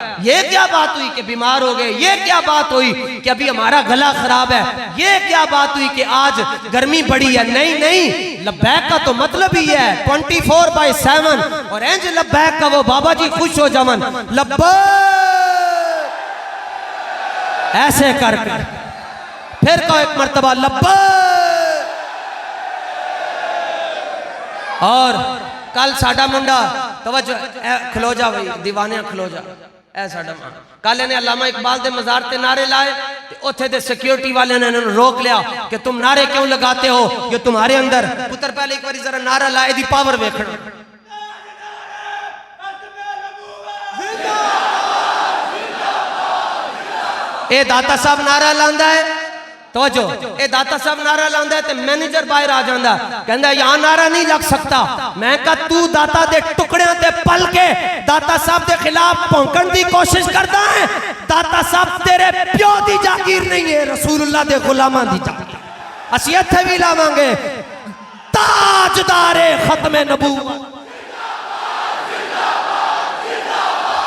ये क्या बात हुई कि बीमार हो गए, ये क्या बात हुई कि अभी हमारा गला खराब है, ये क्या बात हुई कि आज गर्मी बड़ी है। नहीं नहीं, लब्बैक का तो मतलब ही है 24/7 और इंज लब्बैक का वो बाबा जी खुश हो जावन लब्बैक ऐसे कर फिर कहो एक मर्तबा लब्बैक। और कल साडा मुंडा तवज्जो खलो जा भाई दीवाने खलो जा कल ने अल्लामा इकबाल दे मज़ार ते नारे लाए, उथे दे सिक्योरिटी वाले ने इन्होंने रोक लिया कि तुम नारे क्यों लगाते हो, ये तुम्हारे अंदर पुत्र पहले एक बार जरा नारा लाए दी पावर वेखना। ए दाता साहब नारा लांदा है, तवज्जो ए दाता साहब नारा लांदा है ते मैनेजर बाहर आ जांदा कहंदा यहां नारा नहीं लग सकता। मैं कहा तू दाता दे टुकड़ियां ते पल के दाता साहब दे खिलाफ भौंकण दी कोशिश करदा है। दाता साहब तेरे प्यो दी जागीर नहीं है, रसूलुल्लाह दे गुलामां दी जागीर। असीं इत्थे भी लावांगे ताजदारे खत्मे नबूवत।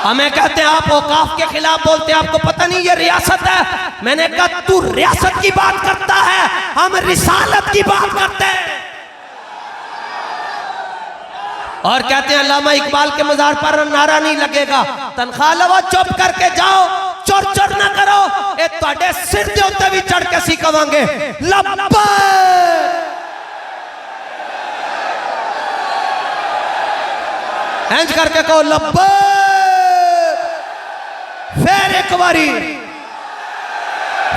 हमें कहते हैं आप औकाफ के खिलाफ बोलते हैं, आपको पता नहीं ये रियासत है। मैंने कहा तू रियासत की बात करता है, हम रिसालत की बात करते हैं। और कहते हैं अल्लामा इकबाल के मज़ार पर नारा नहीं लगेगा, तनख्वाह लो चुप करके जाओ, चोर चोर ना करो। ए तुहाडे सिर दे उत्ते भी चढ़ के सी कवांगे लब्बैक। इंज करके कहो लब्बैक। फिर एक बारी,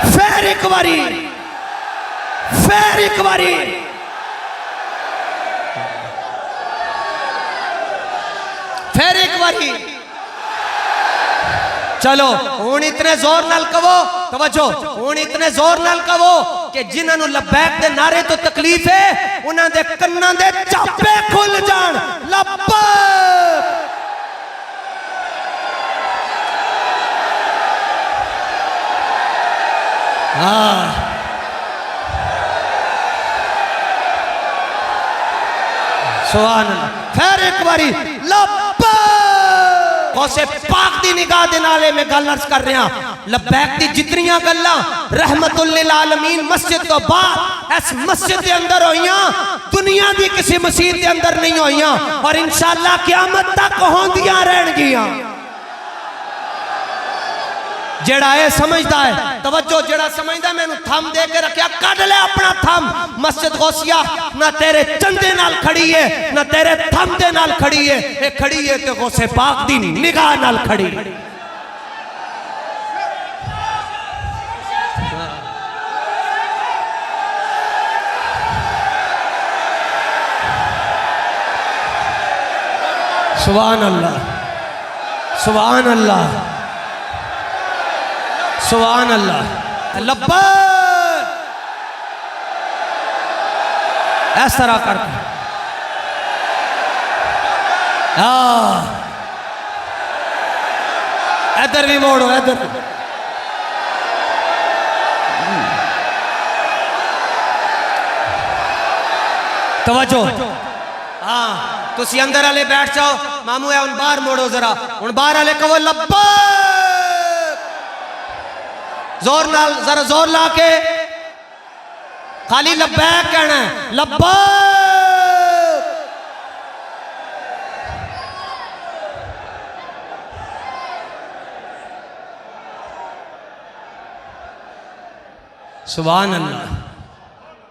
फिर एक बारी, फिर एक बारी। फिर एक बारी। चलो हुण इतने जोर नाल कहो, तवज्जो हुण इतने जोर नाल कहो कि जिन्हां लब्बैक दे नारे तो तकलीफ है उन्हां दे कन्नां दे चापे खुल जाण लब्बैक। सुभान अल्लाह। फिर एक बारी लब्बैक। गौसे पाक दी निगाह दे नाले में गल अर्ज कर रहा, लब्बैक दी जितनियां गल्लां रहमतुल लिल आलमीन मस्जिद तो बाद इस मस्जिद के अंदर होइयां, दुनिया दी किसी मस्जिद के अंदर नहीं होइयां और इंशाअल्लाह क़यामत तक होंदियां रहणगियां। जेड़ा ये समझदा है, तवज्जो जेड़ा समझदा मैनू थम दे के रखिया, कढ ले अपना थम। मस्जिद गौसिया ना तेरे चंदे नाल खड़ी है ना तेरे थम दे नाल खड़ी है, ये खड़ी है ते गौसे पाक दी निगाह नाल खड़ी। सुभान अल्लाह, सुभान अल्लाह, सुभान अल्लाह। लब्बैक इस तरह कर इधर भी मोड़ो, इधर तवज्जो। हाँ तुसी अंदर वाले बैठ जाओ, मामू है उन बाहर मोड़ो जरा, उन बाहर वाले कहो लब्बैक। जोर नाल जरा जोर ला के खाली लब्बैक कहना है, लब्बैक। सुभान अल्लाह।